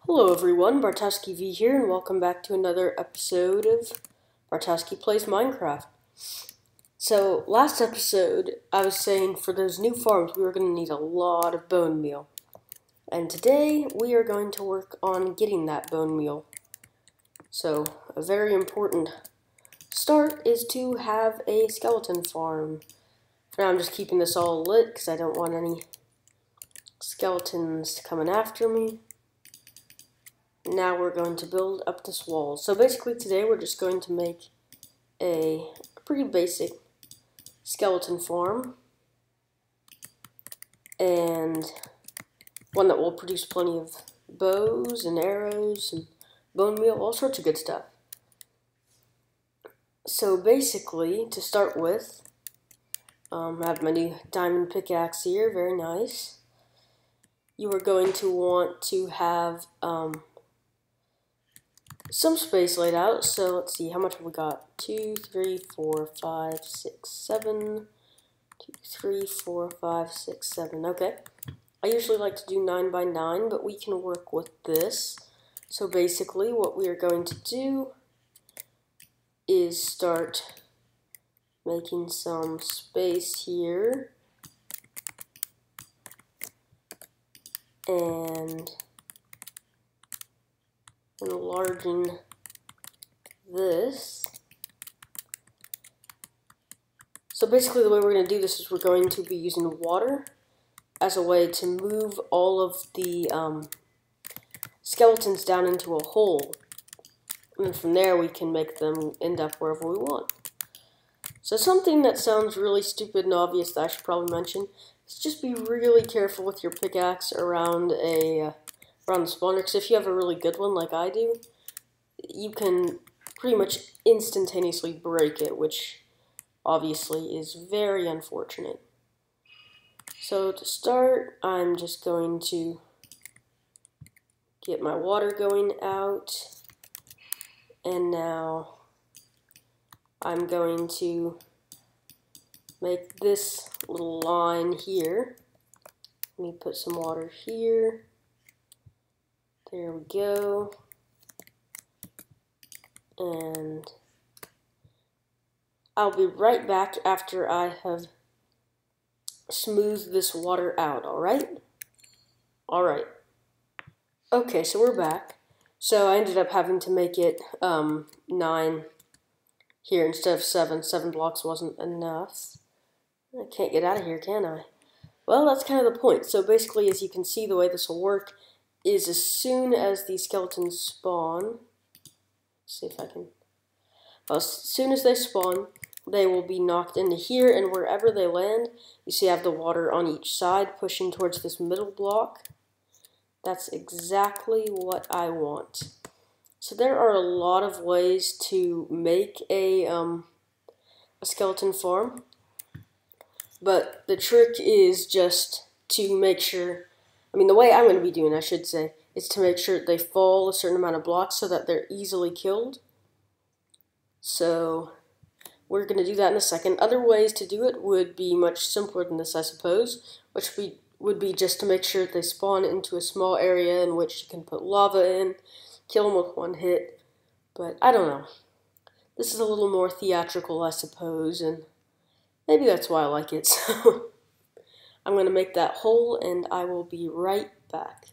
Hello everyone, Bartowski V here, and welcome back to another episode of Bartowski Plays Minecraft. So, last episode, I was saying for those new farms, we were going to need a lot of bone meal. And today, we are going to work on getting that bone meal. So, a very important start is to have a skeleton farm. For now, I'm just keeping this all lit, because I don't want any skeletons coming after me. Now we're going to build up this wall. So basically today we're just going to make a pretty basic skeleton farm. And one that will produce plenty of bows and arrows and bone meal, all sorts of good stuff. So basically, to start with, I have my new diamond pickaxe here, very nice. You are going to want to have some space laid out, so let's see, how much have we got? 2, 3, 4, 5, 6, 7. 2, 3, 4, 5, 6, 7. Okay. I usually like to do 9 by 9, but we can work with this. So basically, what we are going to do is start making some space here. And enlarging this. So basically the way we're going to do this is we're going to be using water as a way to move all of the skeletons down into a hole. And then from there we can make them end up wherever we want. So something that sounds really stupid and obvious that I should probably mention is just be really careful with your pickaxe around the spawner, because if you have a really good one like I do, you can pretty much instantaneously break it, which obviously is very unfortunate. So to start, I'm just going to get my water going out, and now I'm going to make this little line here. Let me put some water here. There we go. And I'll be right back after I have smoothed this water out, alright? Alright. Okay, so we're back. So I ended up having to make it 9 here instead of 7. 7 blocks wasn't enough. I can't get out of here, can I? Well, that's kind of the point. So basically, as you can see, the way this will work is as soon as the skeletons spawn, let's see if I can, well, as soon as they spawn, they will be knocked into here, and wherever they land, you see I have the water on each side pushing towards this middle block. That's exactly what I want. So there are a lot of ways to make a skeleton farm, but the trick is just to make sure, the way I'm going to be doing, I should say, is to make sure they fall a certain amount of blocks so that they're easily killed. So we're going to do that in a second. Other ways to do it would be much simpler than this, I suppose, which would be just to make sure that they spawn into a small area in which you can put lava in, kill them with one hit. But I don't know. This is a little more theatrical, I suppose, and maybe that's why I like it. So I'm going to make that hole, and I will be right back.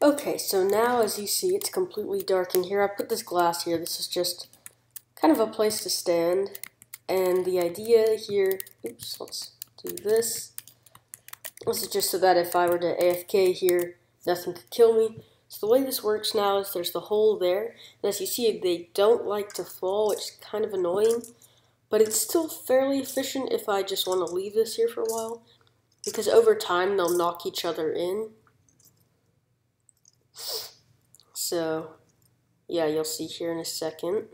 Okay, so now as you see, it's completely dark in here. I put this glass here. This is just kind of a place to stand. And the idea here, oops, let's do this. This is just so that if I were to AFK here, nothing could kill me. So the way this works now is there's the hole there. And as you see, they don't like to fall, which is kind of annoying. But it's still fairly efficient if I just want to leave this here for a while, because over time they'll knock each other in. So, yeah, you'll see here in a second.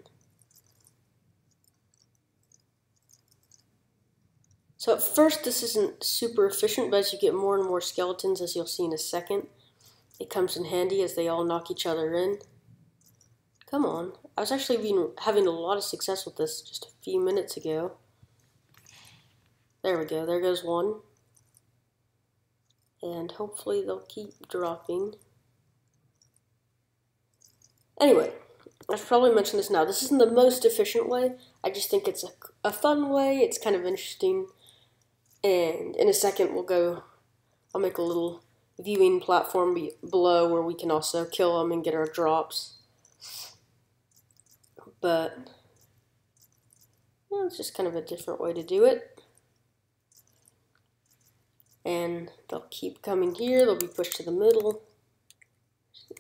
So at first this isn't super efficient, but as you get more and more skeletons, as you'll see in a second, it comes in handy as they all knock each other in. Come on. I was actually having a lot of success with this just a few minutes ago. There we go. There goes one. And hopefully they'll keep dropping. Anyway, I should probably mention this now. This isn't the most efficient way. I just think it's a fun way. It's kind of interesting. And in a second, I'll make a little viewing platform below where we can also kill them and get our drops. But it's just kind of a different way to do it. And they'll keep coming here. They'll be pushed to the middle.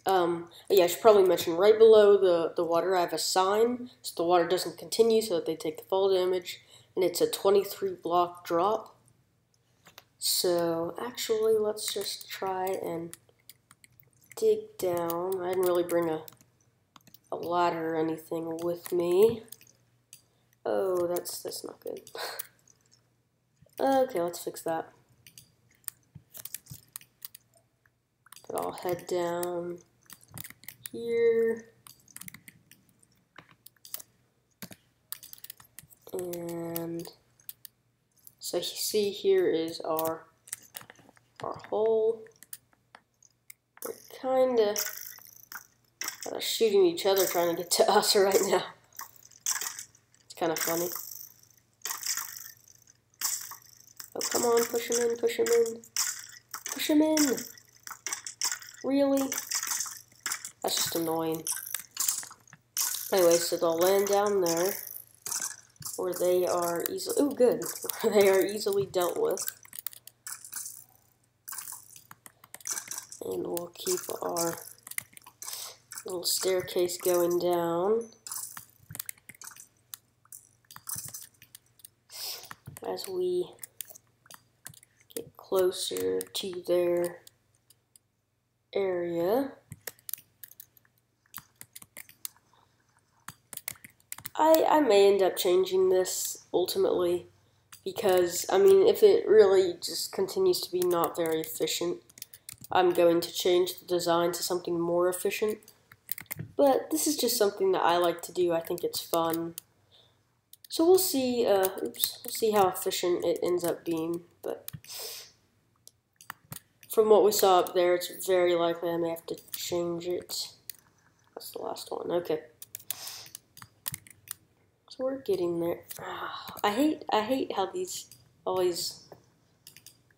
Yeah, I should probably mention right below the water, I have a sign so the water doesn't continue, so that they take the fall damage. And it's a 23 block drop. So actually, let's just try and dig down. I didn't really bring a ladder or anything with me. Oh, that's not good. Okay, let's fix that. But I'll head down here. And so you see here is our hole. We're kind of shooting each other trying to get to us right now. It's kind of funny. Oh, come on, push him in, push him in. Push him in! Really? That's just annoying. Anyway, so they'll land down there where they are easily, oh good, where they are easily dealt with. And we'll keep our little staircase going down as we get closer to their area. I may end up changing this ultimately because, I mean, if it really just continues to be not very efficient, I'm going to change the design to something more efficient. But this is just something that I like to do. I think it's fun. So we'll see, we'll see how efficient it ends up being. But from what we saw up there, it's very likely I may have to change it. That's the last one. Okay. So we're getting there. I hate how these always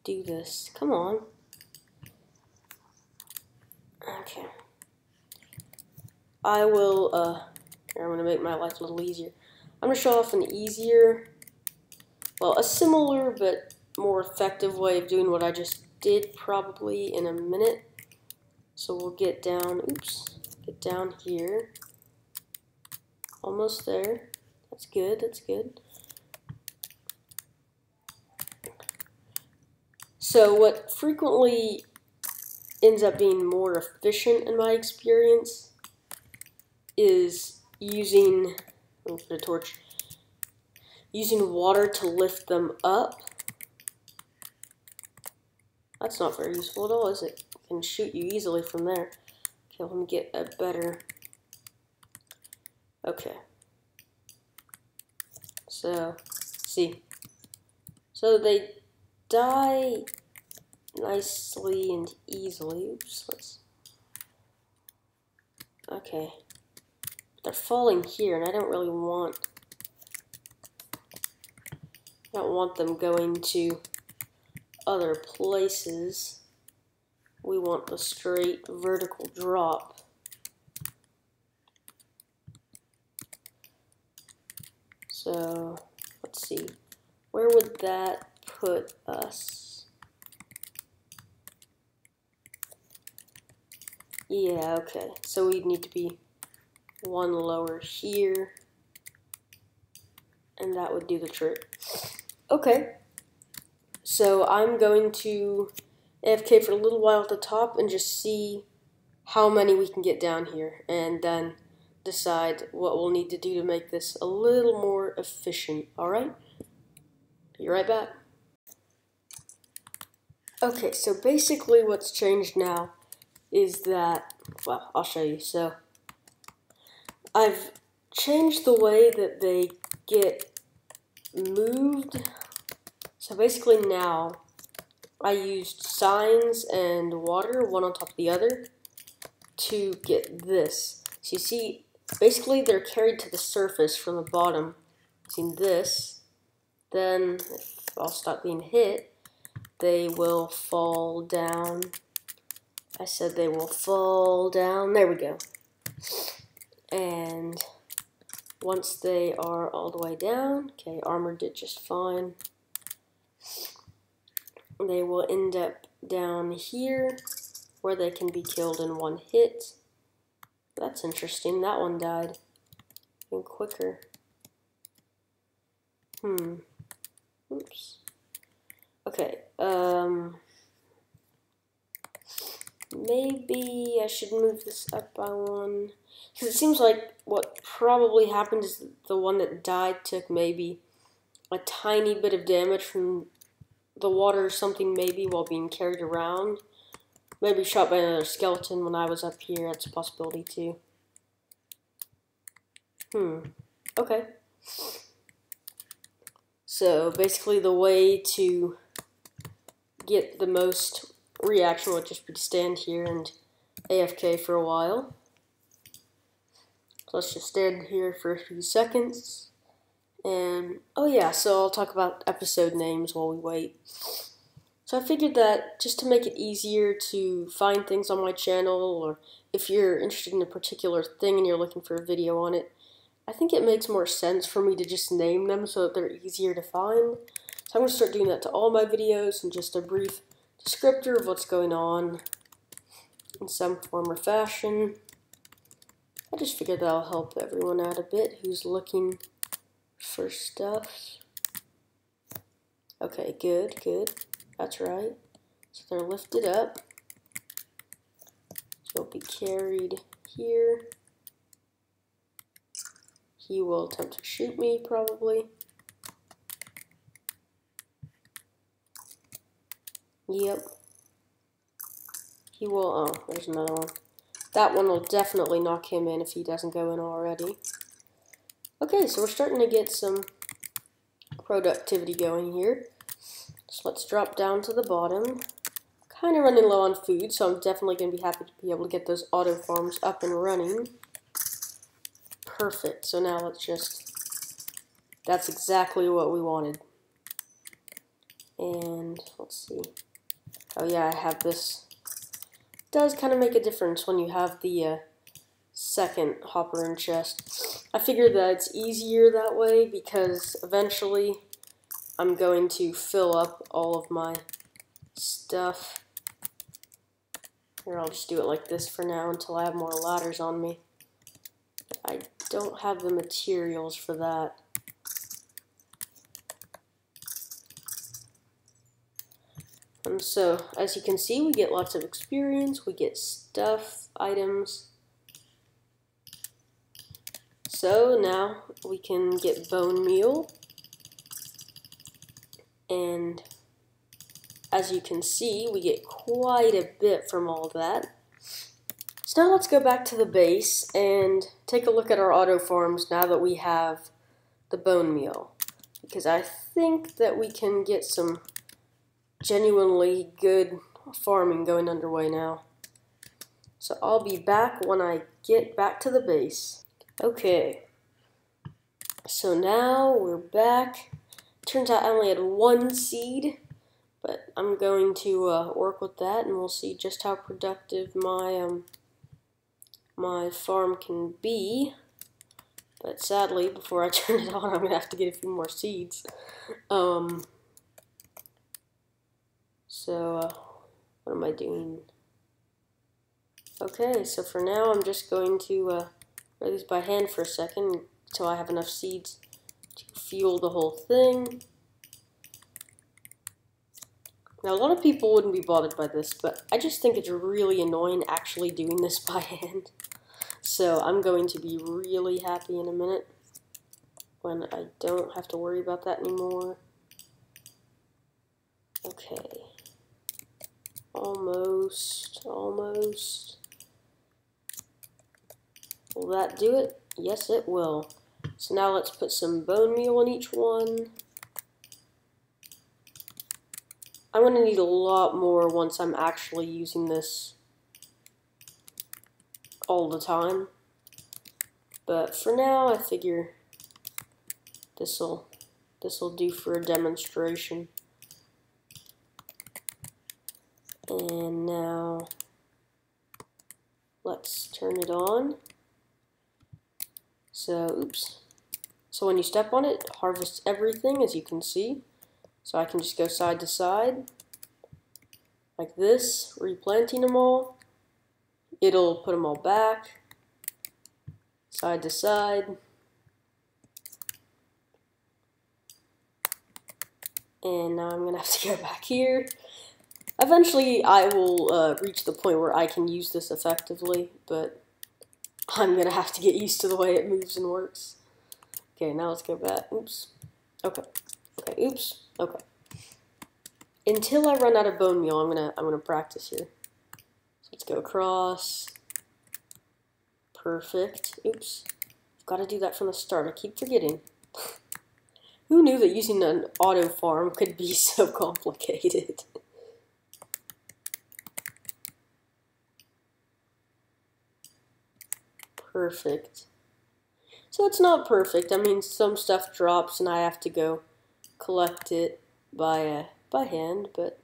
do this. Come on. Okay. I will, I'm going to make my life a little easier. I'm going to show off an easier, well, a similar but more effective way of doing what I just did probably in a minute. So we'll get down, get down here. Almost there. That's good, that's good. So what frequently ends up being more efficient in my experience is using, I'm put a torch, using water to lift them up. That's not very useful at all, is it? It can shoot you easily from there. Okay, let me get a better, okay. So, see. So they die nicely and easily. Oops, okay. They're falling here, and I don't really want, them going to other places. We want the straight vertical drop. So, let's see. Where would that put us? Yeah, okay. So we'd need to be one lower here. And that would do the trick. Okay. So I'm going to AFK for a little while at the top and just see how many we can get down here. And then decide what we'll need to do to make this a little more efficient. Alright? Be right back. Okay, so basically what's changed now is that, well, I'll show you. So I've changed the way that they get moved. So basically now I used signs and water, one on top of the other, to get this. So you see, basically they're carried to the surface from the bottom using this. Then, if I'll stop being hit, they will fall down. I said they will fall down. There we go. And once they are all the way down, okay, armor did just fine. They will end up down here where they can be killed in one hit. That's interesting. That one died even quicker. Oops. Okay, maybe I should move this up by one. Because it seems like what probably happened is the one that died took maybe a tiny bit of damage from the water or something, maybe while being carried around. Maybe shot by another skeleton when I was up here. That's a possibility too. Okay. So basically the way to get the most reaction would just be to stand here and AFK for a while. So let's just stand here for a few seconds. And, oh yeah, so I'll talk about episode names while we wait. So I figured that just to make it easier to find things on my channel, or if you're interested in a particular thing and you're looking for a video on it, I think it makes more sense for me to just name them so that they're easier to find. So I'm going to start doing that to all my videos and just a brief descriptor of what's going on in some form or fashion. I just figured that'll help everyone out a bit who's looking for stuff. Okay, good, good. That's right. So they're lifted up. So they'll be carried here. He will attempt to shoot me, probably. Yep. He will, oh, there's another one. That one will definitely knock him in if he doesn't go in already. Okay, so we're starting to get some productivity going here. So let's drop down to the bottom. Kind of running low on food, so I'm definitely going to be happy to be able to get those auto farms up and running. Perfect. So now let's just, that's exactly what we wanted. And let's see. Oh yeah, I have this. It does kind of make a difference when you have the second hopper and chest. I figured that it's easier that way because eventually I'm going to fill up all of my stuff. Here, I'll just do it like this for now until I have more ladders on me. I don't have the materials for that. And so, as you can see, we get lots of experience, we get stuff, items. So now we can get bone meal. And as you can see, we get quite a bit from all that. So now let's go back to the base and take a look at our auto farms now that we have the bone meal. Because I think that we can get some genuinely good farming going underway now. So I'll be back when I get back to the base. Okay, so now we're back. Turns out I only had one seed, but I'm going to work with that, and we'll see just how productive my my farm can be. But sadly, before I turn it on, I'm gonna have to get a few more seeds. So what am I doing? Okay, so for now, I'm just going to write these by hand for a second until I have enough seeds to fuel the whole thing. Now, a lot of people wouldn't be bothered by this, but I just think it's really annoying actually doing this by hand. So I'm going to be really happy in a minute when I don't have to worry about that anymore. Okay. Almost. Will that do it? Yes, it will. So now let's put some bone meal in each one. I'm going to need a lot more once I'm actually using this all the time. But for now, I figure this'll do for a demonstration. And now let's turn it on. So, oops. So when you step on it, it harvests everything, as you can see. So I can just go side to side, like this, replanting them all. It'll put them all back, side to side. And now I'm gonna have to go back here. Eventually, I will reach the point where I can use this effectively, but I'm gonna have to get used to the way it moves and works. Okay, now let's go back. Oops. Okay. Okay. Oops. Okay. Until I run out of bone meal, I'm gonna practice here. So let's go across. Perfect. Oops. I've got to do that from the start. I keep forgetting. Who knew that using an auto farm could be so complicated? Perfect. So it's not perfect. I mean, some stuff drops and I have to go collect it by hand, but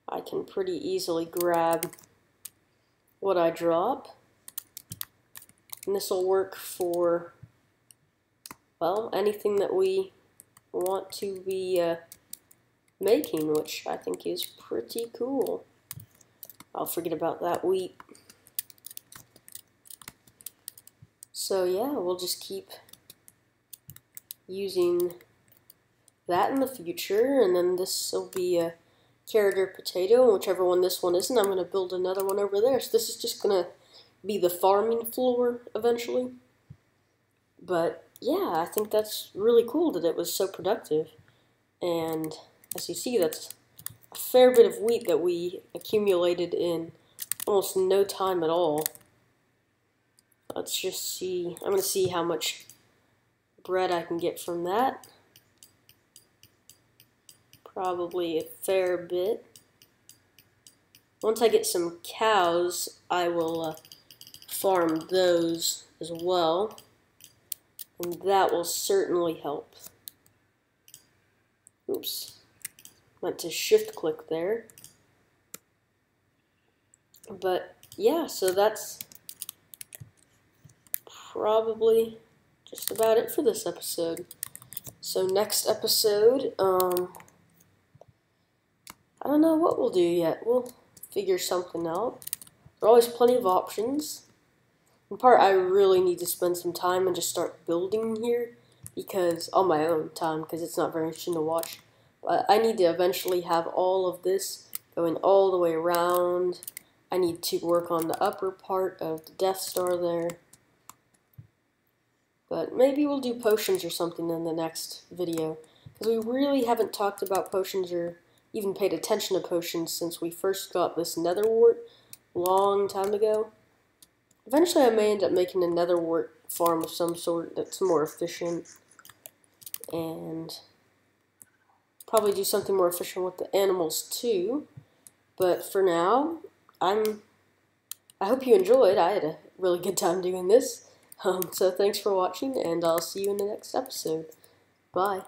I can pretty easily grab what I drop. And this will work for, well, anything that we want to be making, which I think is pretty cool. I'll forget about that wheat. So yeah, we'll just keep using that in the future, and then this will be a carrot or potato, and whichever one this one isn't, I'm going to build another one over there. So this is just going to be the farming floor eventually. But yeah, I think that's really cool that it was so productive. And as you see, that's a fair bit of wheat that we accumulated in almost no time at all. Let's just see. I'm going to see how much bread I can get from that. Probably a fair bit. Once I get some cows, I will farm those as well. And that will certainly help. Oops. Went to shift click there. But yeah, so that's probably just about it for this episode. So next episode, I don't know what we'll do yet. We'll figure something out. There are always plenty of options. In part, I really need to spend some time and just start building here, because on my own time, because it's not very interesting to watch. But I need to eventually have all of this going all the way around. I need to work on the upper part of the Death Star there. But maybe we'll do potions or something in the next video, because we really haven't talked about potions or even paid attention to potions since we first got this nether wart a long time ago. Eventually I may end up making a nether wart farm of some sort that's more efficient, and probably do something more efficient with the animals too. But for now, I hope you enjoyed. I had a really good time doing this. So thanks for watching, and I'll see you in the next episode. Bye.